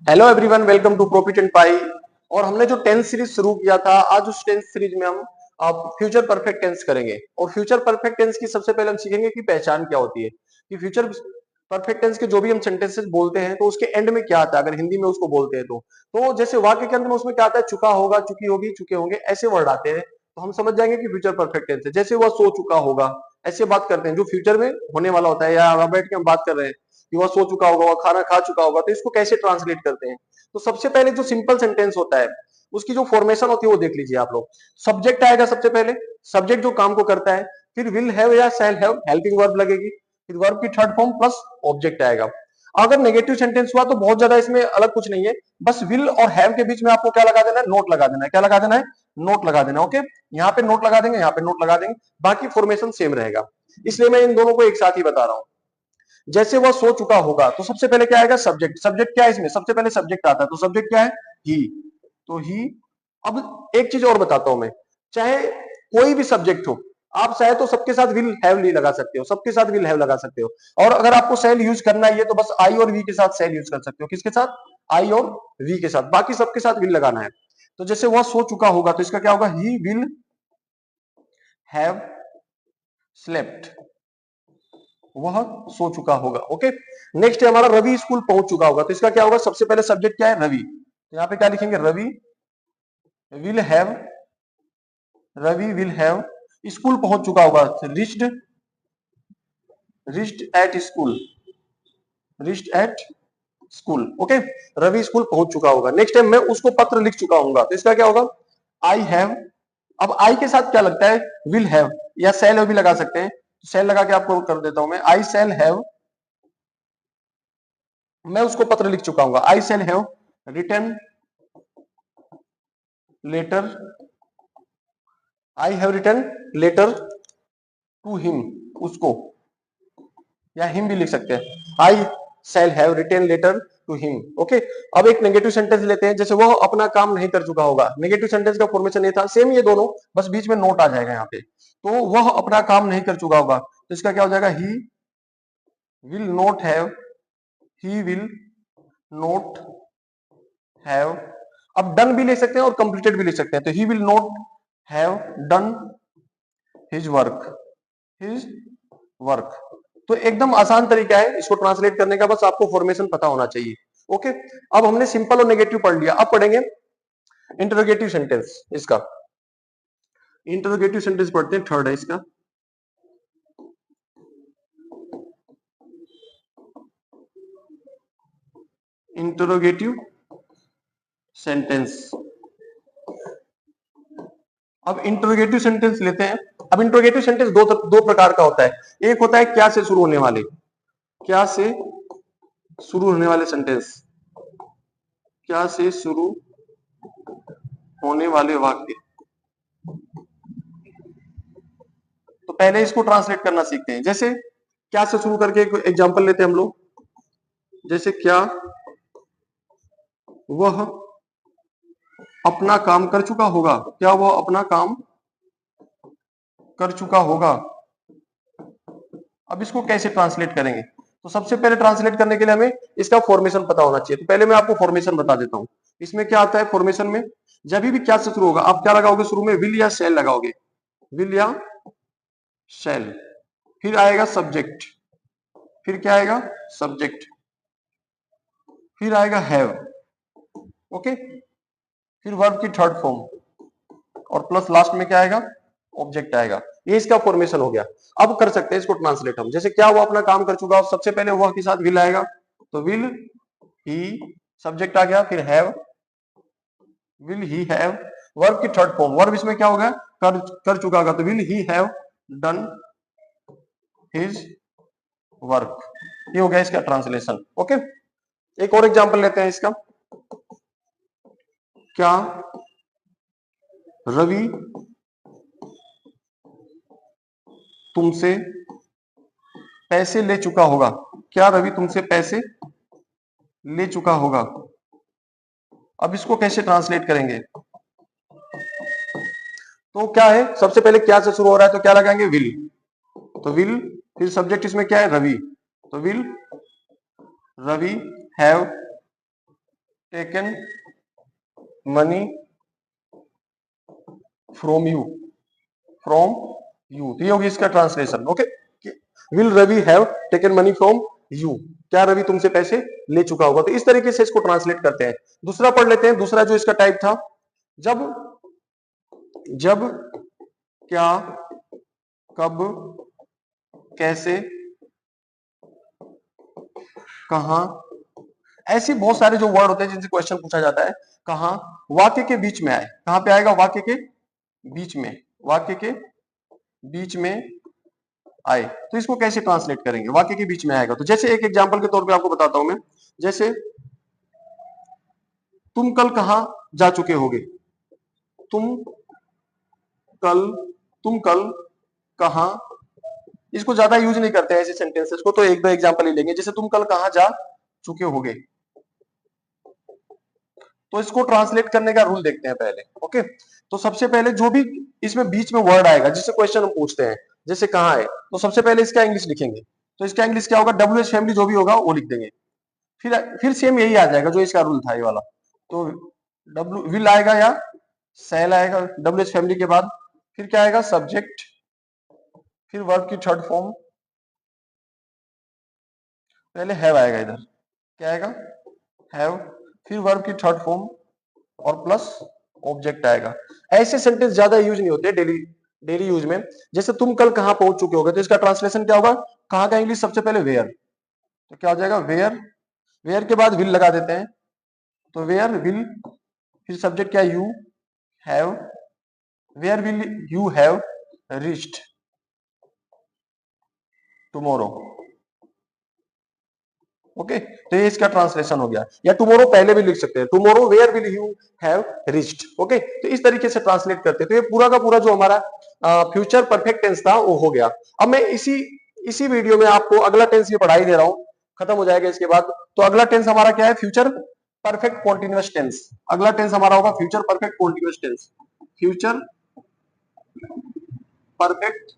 Hello everyone, welcome to Profit and Pie. और हमने जो टेंस सीरीज शुरू किया था, आज उस टेंस सीरीज में हम फ्यूचर परफेक्ट टेंस करेंगे। और फ्यूचर परफेक्ट टेंस की सबसे पहले हम सीखेंगे कि पहचान क्या होती है, कि फ्यूचर परफेक्ट टेंस के जो भी हम सेंटेंसेस बोलते हैं तो उसके एंड में क्या आता है, अगर हिंदी में उसको बोलते हैं तो जैसे वाक्य के अंत में उसमें क्या आता है, चुका होगा, चुकी होगी, चुके होंगे, ऐसे वर्ड आते हैं तो हम समझ जाएंगे कि फ्यूचर परफेक्ट टेंस है। जैसे वह सो चुका होगा, ऐसे बात करते हैं जो फ्यूचर में होने वाला होता है, या वहां बैठ के हम बात कर रहे हैं कि वह सो चुका होगा, वह खाना खा चुका होगा, तो इसको कैसे ट्रांसलेट करते हैं। तो सबसे पहले जो सिंपल सेंटेंस होता है उसकी जो फॉर्मेशन होती है वो देख लीजिए आप लोग। सब्जेक्ट आएगा सबसे पहले, सब्जेक्ट जो काम को करता है, फिर विल हैव या शैल हैव हेल्पिंग वर्ब लगेगी, फिर वर्ब की थर्ड फॉर्म प्लस ऑब्जेक्ट आएगा। अगर नेगेटिव सेंटेंस हुआ तो बहुत ज्यादा इसमें अलग कुछ नहीं है, बस विल और हैव के बीच में आपको क्या लगा देना है, नोट लगा देना है। क्या लगा देना है? नोट लगा देना। ओके, यहाँ पे नोट लगा देंगे, यहाँ पे नोट लगा देंगे, बाकी फॉर्मेशन सेम रहेगा। इसलिए मैं इन दोनों को एक साथ ही बता रहा हूं। जैसे वह सो चुका होगा तो सबसे पहले क्या आएगा? सब्जेक्ट। सब्जेक्ट क्या है इसमें? सबसे पहले सब्जेक्ट आता है, तो सब्जेक्ट क्या है? ही। तो ही। अब एक चीज और बताता हूं मैं, चाहे कोई भी सब्जेक्ट हो, आप चाहे तो सबके साथ विल हैव नहीं लगा सकते हो, सबके साथ विल हैव लगा सकते हो। और अगर आपको सेल यूज करना ही है तो बस आई और वी के साथ सेल यूज कर सकते हो। किसके साथ? आई और वी के साथ। बाकी सबके साथ विल लगाना है। तो जैसे वह सो चुका होगा तो इसका क्या होगा? ही विल हैव स्लेप्ट। वह सो चुका होगा। ओके। नेक्स्ट है हमारा, रवि स्कूल पहुंच चुका होगा, तो इसका क्या होगा? सबसे पहले सब्जेक्ट क्या है? रवि। तो यहाँ पे क्या लिखेंगे? Ravi will have, Ravi will have school पहुंच चुका होगा, reached, reached at school, reached at school. Okay, Ravi school पहुंच चुका होगा। नेक्स्ट है, मैं उसको पत्र लिख चुका हूँ, तो इसका क्या होगा? I have. अब आई के साथ क्या लगता है? विल हैव या सेल भी लगा सकते हैं। सेल लगा के आपको कर देता हूं मैं, आई सेल हैव, मैं उसको पत्र लिख चुका हूँ। I shall have return letter, I have return letter to him, उसको, या हिम भी लिख सकते हैं। I shall have return letter to him. Okay. अब एक नेगेटिव सेंटेंस लेते हैं, जैसे वह अपना काम नहीं कर चुका होगा। नेगेटिव सेंटेंस का फॉर्मेशन ये था, सेम ये दोनों, बस बीच में नोट आ जाएगा यहाँ पे। तो वह अपना काम नहीं कर चुका होगा, तो इसका क्या हो जाएगा? He will not have, he will not have. अब डन भी ले सकते हैं और कंप्लीटेड भी ले सकते हैं, तो he will not have done his work, his work. तो एकदम आसान तरीका है इसको ट्रांसलेट करने का, बस आपको फॉर्मेशन पता होना चाहिए। ओके। अब हमने सिंपल और नेगेटिव पढ़ लिया, अब पढ़ेंगे इंटरोगेटिव सेंटेंस। इसका इंटरोगेटिव सेंटेंस पढ़ते हैं, थर्ड है इसका। Interrogative sentence. अब इंटरोगेटिव सेंटेंस लेते हैं। अब इंटरोगेटिव सेंटेंस दो प्रकार का होता है। एक होता है क्या से शुरू होने वाले, क्या से शुरू होने वाले सेंटेंस, क्या से शुरू होने वाले वाक्य। तो पहले इसको ट्रांसलेट करना सीखते हैं। जैसे क्या से शुरू करके एक एग्जांपल लेते हैं हम लोग। जैसे क्या वह अपना काम कर चुका होगा, क्या वह अपना काम कर चुका होगा। अब इसको कैसे ट्रांसलेट करेंगे? तो सबसे पहले ट्रांसलेट करने के लिए हमें इसका फॉर्मेशन पता होना चाहिए। तो पहले मैं आपको फॉर्मेशन बता देता हूं। इसमें क्या आता है फॉर्मेशन में, जब भी क्या से शुरू होगा आप क्या लगाओगे? शुरू में विल या शैल लगाओगे, विल या शैल। फिर आएगा सब्जेक्ट, फिर क्या आएगा? सब्जेक्ट। फिर आएगा हैव। ओके। फिर वर्ब की थर्ड फॉर्म, और प्लस लास्ट में क्या आएगा? ऑब्जेक्ट आएगा। ये इसका फॉर्मेशन हो गया। अब कर सकते हैं इसको ट्रांसलेट हम। जैसे क्या वो अपना काम कर चुका हो, सबसे पहले वह के साथ विल आएगा, तो विल ही, सब्जेक्ट आ गया, फिर have, will he have. Verb की थर्ड फॉर्म, वर्ब इसमें क्या होगा? कर चुका होगा, तो will he have done his work. ये हो गया इसका ट्रांसलेशन। ओके। एक और एग्जांपल लेते हैं इसका। क्या रवि तुमसे पैसे ले चुका होगा, क्या रवि तुमसे पैसे ले चुका होगा। अब इसको कैसे ट्रांसलेट करेंगे? तो क्या है, सबसे पहले क्या से शुरू हो रहा है तो क्या लगाएंगे? विल। तो विल, फिर सब्जेक्ट इसमें क्या है? रवि, तो will Ravi have taken money from you, from you, तो ये होगी इसका translation. Okay, will Ravi have taken money from you, क्या रवि तुमसे पैसे ले चुका होगा। तो इस तरीके से इसको ट्रांसलेट करते हैं। दूसरा पढ़ लेते हैं, दूसरा जो इसका टाइप था, जब जब क्या कब कैसे कहां, ऐसे बहुत सारे जो वर्ड होते हैं जिनसे क्वेश्चन पूछा जाता है। कहां, वाक्य के बीच में आए, कहां पे आएगा, वाक्य के बीच में, वाक्य के बीच में आए, तो इसको कैसे ट्रांसलेट करेंगे, वाक्य के बीच में आएगा। तो जैसे एक एग्जांपल के तौर पे आपको बताता हूं मैं, जैसे तुम कल कहां जा चुके होगे, तुम कल, तुम कल कहां, इसको ज्यादा यूज नहीं करते हैं ऐसे सेंटेंसेस को, तो एक दो एग्जांपल ही लेंगे। जैसे तुम कल कहां जा चुके होगे, तो इसको ट्रांसलेट करने का रूल देखते हैं पहले। ओके, तो सबसे पहले जो भी इसमें बीच में वर्ड आएगा जिससे क्वेश्चन हम पूछते हैं, जैसे कहां है, तो सबसे पहले इसका इंग्लिश लिखेंगे। तो इसका इंग्लिश क्या होगा, WH फैमिली जो भी होगा वो लिख देंगे। फिर सेम यही आ जाएगा जो इसका रूल था ये वाला। तो डब्ल्यू विल आएगा या सेल आएगा WH फैमिली के बाद, फिर क्या आएगा, सब्जेक्ट, फिर वर्ब की थर्ड फॉर्म, पहले हैव आएगा इधर, क्या आएगा, हैव, फिर वर्ब की थर्ड फॉर्म और प्लस ऑब्जेक्ट आएगा। ऐसे सेंटेंस ज्यादा यूज नहीं होते डेली डेली यूज में। जैसे तुम कल कहां पहुंच चुके होगे, तो इसका ट्रांसलेशन क्या होगा, कहां का इंग्लिश सबसे पहले वेयर, तो क्या हो जाएगा वेयर, वेयर के बाद विल लगा देते हैं, तो वेयर विल, फिर सब्जेक्ट क्या, you have, where will you have reached tomorrow. Okay, तो ये इसका ट्रांसलेशन हो गया। या टुमारो पहले भी लिख सकते हैं, tomorrow where will you have reached. Okay, तो इस तरीके से ट्रांसलेट करते हैं। तो ये पूरा का पूरा जो हमारा फ्यूचर परफेक्ट टेंस था वो हो गया। अब मैं इसी इसी वीडियो में आपको अगला टेंस भी पढ़ाई दे रहा हूं, खत्म हो जाएगा इसके बाद। तो अगला टेंस हमारा क्या है, फ्यूचर परफेक्ट कॉन्टिन्यूअस टेंस। अगला टेंस हमारा होगा future perfect continuous tense, future perfect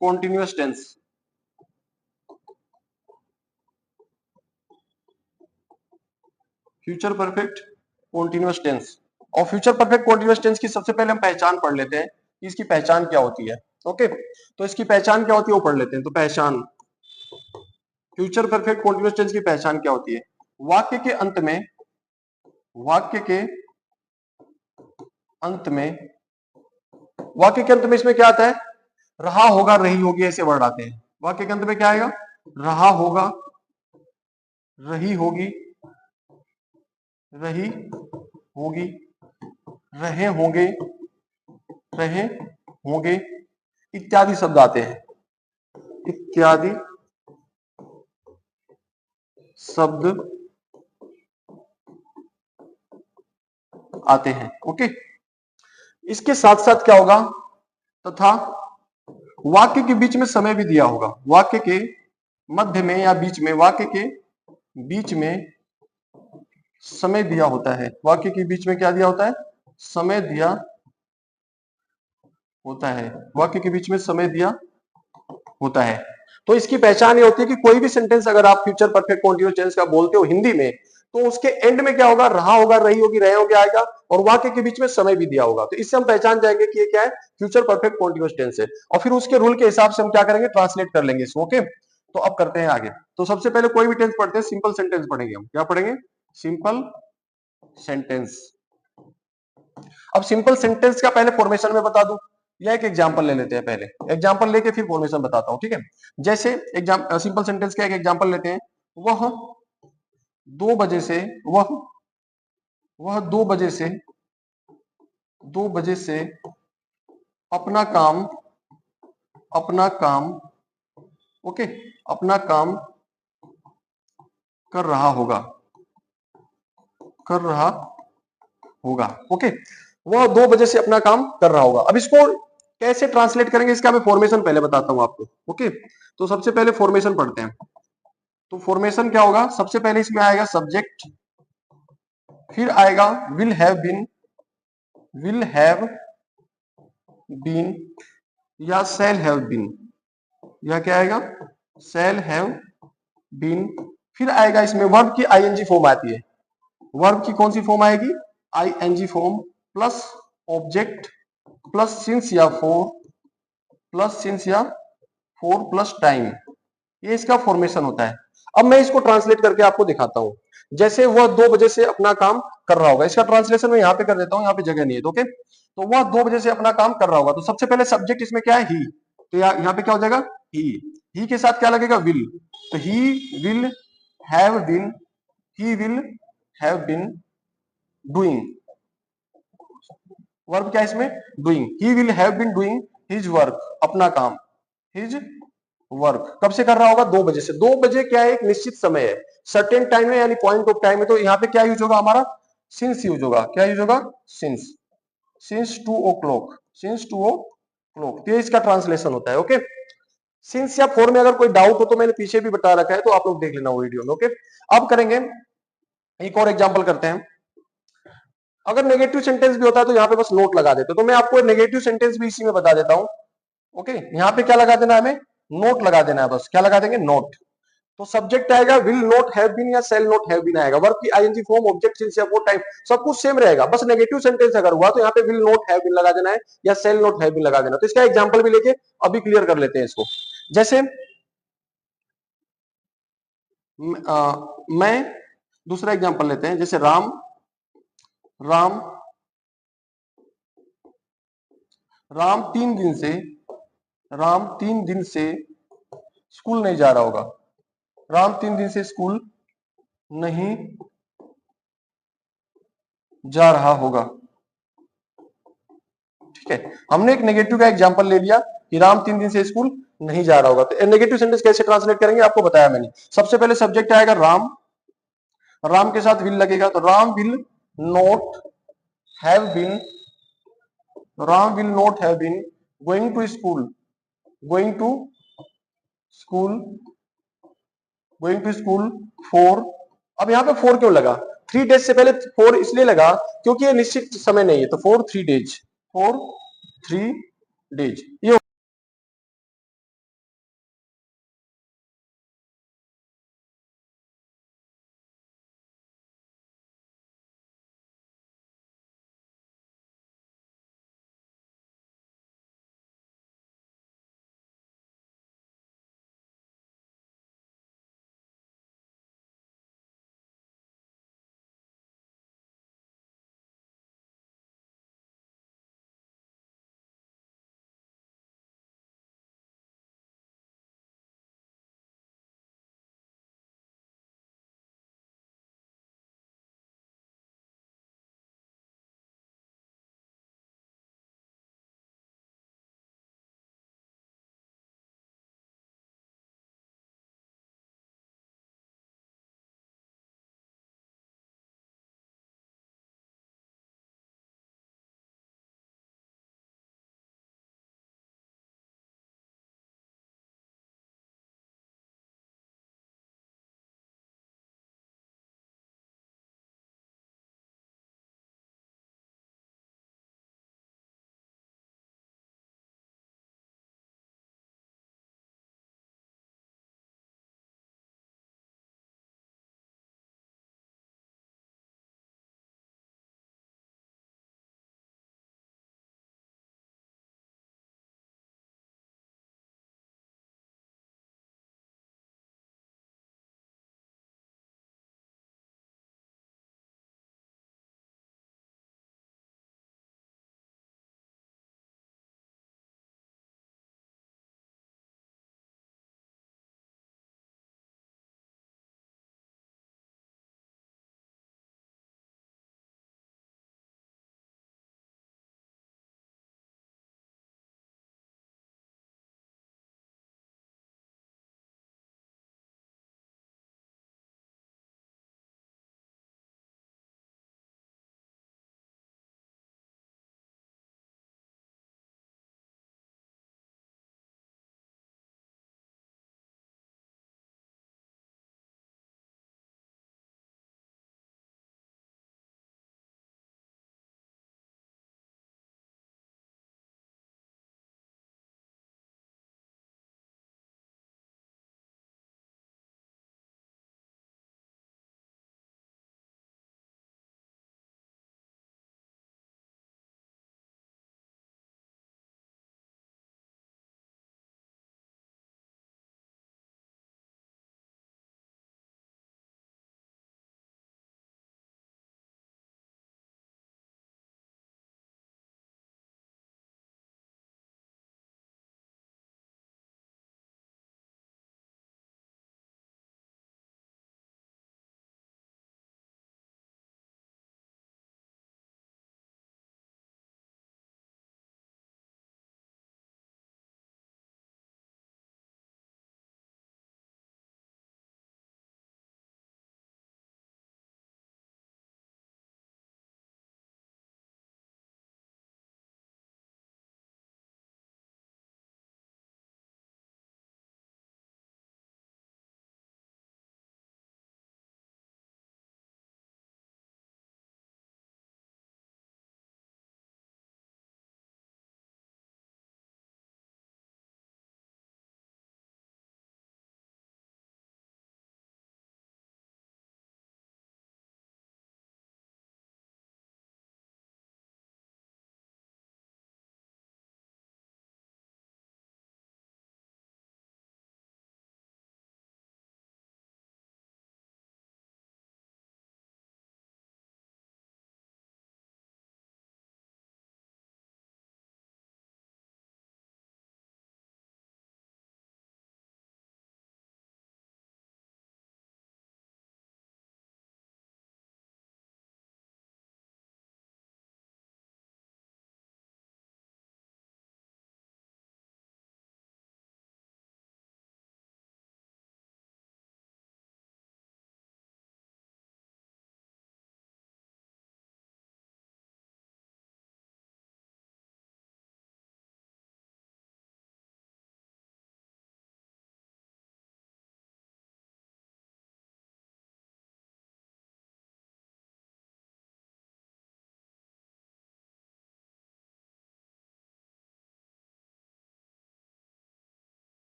continuous tense. Future perfect continuous tense. और फ्यूचर परफेक्ट कॉन्टिन्यूअस टेंस की सबसे पहले हम पहचान पढ़ लेते हैं कि इसकी पहचान क्या होती है। ओके, तो इसकी पहचान क्या होती है वो पढ़ लेते हैं। तो पहचान, फ्यूचर परफेक्ट कॉन्टिन्यूअस टेंस की पहचान क्या होती है, वाक्य के अंत में, वाक्य के अंत में, वाक्य के अंत में इसमें क्या आता है, रहा होगा, रही होगी, ऐसे वर्ड आते हैं। वाक्य के अंत में क्या आएगा, रहा होगा, रही होगी, रही होगी, रहे होंगे, रहे होंगे, इत्यादि शब्द आते हैं, इत्यादि शब्द आते हैं। ओके, इसके साथ साथ क्या होगा, तथा वाक्य के बीच में समय भी दिया होगा, वाक्य के मध्य में या बीच में, वाक्य के बीच में समय दिया होता है, वाक्य के बीच में क्या दिया होता है, समय दिया होता है, वाक्य के बीच में समय दिया होता है। तो इसकी पहचान ये होती है कि कोई भी सेंटेंस अगर आप फ्यूचर परफेक्ट कॉन्टिन्यूअस टेंस का बोलते हो हिंदी में, तो उसके एंड में क्या होगा, रहा होगा, रही होगी, रहे होगे आएगा, और वाक्य के बीच में समय भी दिया होगा। तो इससे हम पहचान जाएंगे कि ये क्या है, फ्यूचर परफेक्ट कॉन्टिन्यूअस टेंस है। और फिर उसके रूल के हिसाब से हम क्या करेंगे, ट्रांसलेट कर लेंगे इसको। ओके, तो अब करते हैं आगे। तो सबसे पहले कोई भी टेंस पढ़ते हैं, सिंपल सेंटेंस पढ़ेंगे हम। क्या पढ़ेंगे, सिंपल सेंटेंस। अब सिंपल सेंटेंस का पहले फॉर्मेशन में बता दूं, या एक एग्जांपल ले लेते हैं, पहले एग्जांपल लेके फिर फॉर्मेशन बताता हूं, ठीक है। जैसे सिंपल सेंटेंस का एक एग्जांपल लेते हैं, वह 2 बजे से, वह 2 बजे से, 2 बजे से अपना काम, अपना काम, ओके, अपना काम कर रहा होगा, कर रहा होगा। ओके, वह 2 बजे से अपना काम कर रहा होगा। अब इसको कैसे ट्रांसलेट करेंगे, इसका मैं फॉर्मेशन पहले बताता हूं आपको। ओके, तो सबसे पहले फॉर्मेशन पढ़ते हैं। तो फॉर्मेशन क्या होगा, सबसे पहले इसमें आएगा सब्जेक्ट, फिर आएगा will have been, will have been या शैल हैव बीन, या क्या आएगा, शैल हैव बीन। फिर आएगा इसमें वर्ब की आईएनजी फॉर्म आती है, वर्ब की कौन सी फॉर्म आएगी, ING form plus object plus since या फोर प्लस टाइम, ये इसका फॉर्मेशन होता है। अब मैं इसको ट्रांसलेट करके आपको दिखाता हूं। जैसे वह 2 बजे से अपना काम कर रहा होगा, इसका ट्रांसलेशन मैं यहाँ पे कर देता हूँ, यहाँ पे जगह नहीं है तो ओके। तो वह 2 बजे से अपना काम कर रहा होगा, तो सबसे पहले सब्जेक्ट इसमें क्या है, ही। तो यहाँ पे क्या हो जाएगा, ही के साथ क्या लगेगा, विल। तो he will have been, he will have been doing, verb क्या है इसमें, doing. He will have been doing his work, अपना काम, हिज वर्क कब से कर रहा होगा, 2 बजे से। 2 बजे क्या है, एक निश्चित समय है, सर्टेन टाइम है, यानी पॉइंट ऑफ टाइम है। तो यहाँ पे क्या यूज होगा हमारा, सिंस यूज होगा। क्या यूज होगा, since, since 2 o'clock, since 2 o'clock। तो ये इसका ट्रांसलेशन होता है ओके। सिंस या फोर में अगर कोई डाउट हो तो मैंने पीछे भी बता रखा है, तो आप लोग देख लेना वो वीडियो में ओके। अब करेंगे एक और एग्जांपल करते हैं। अगर नेगेटिव सेंटेंस भी होता है तो यहाँ पे बस नोट लगा देते, तो मैं आपको नेगेटिव सेंटेंस भी इसी में बता देता हूं ओके। यहाँ पे क्या लगा देना है, हमें नोट लगा देना है, बस क्या लगा देंगे, नोट। तो सब्जेक्ट आएगा विल नॉट हैव बीन या शैल नॉट हैव बीन आएगा, वर्ब की आईएनजी फॉर्म, ऑब्जेक्ट सिंस या फोर टाइम, सब कुछ सेम रहेगा। बस नेगेटिव सेंटेंस अगर हुआ तो यहाँ पे विल नॉट हैव बीन लगा देना है या शैल नॉट हैव बीन लगा देना। तो इसका एग्जांपल भी लेके अभी क्लियर कर लेते हैं इसको। जैसे मैं दूसरा एग्जांपल लेते हैं, जैसे राम राम राम 3 दिन से, राम 3 दिन से स्कूल नहीं जा रहा होगा, राम 3 दिन से स्कूल नहीं जा रहा होगा। ठीक है, हमने एक नेगेटिव का एग्जांपल ले लिया कि राम 3 दिन से स्कूल नहीं जा रहा होगा। तो नेगेटिव सेंटेंस कैसे ट्रांसलेट करेंगे आपको बताया मैंने। सबसे पहले सब्जेक्ट आएगा राम, राम के साथ विल लगेगा, तो Ram will not have been, Ram will not have been going to school, going to school, going to school for. अब यहाँ पे 4 क्यों लगा, 3 डेज से पहले 4 इसलिए लगा क्योंकि ये निश्चित समय नहीं है, तो फॉर 3 डेज, फॉर 3 डेज ये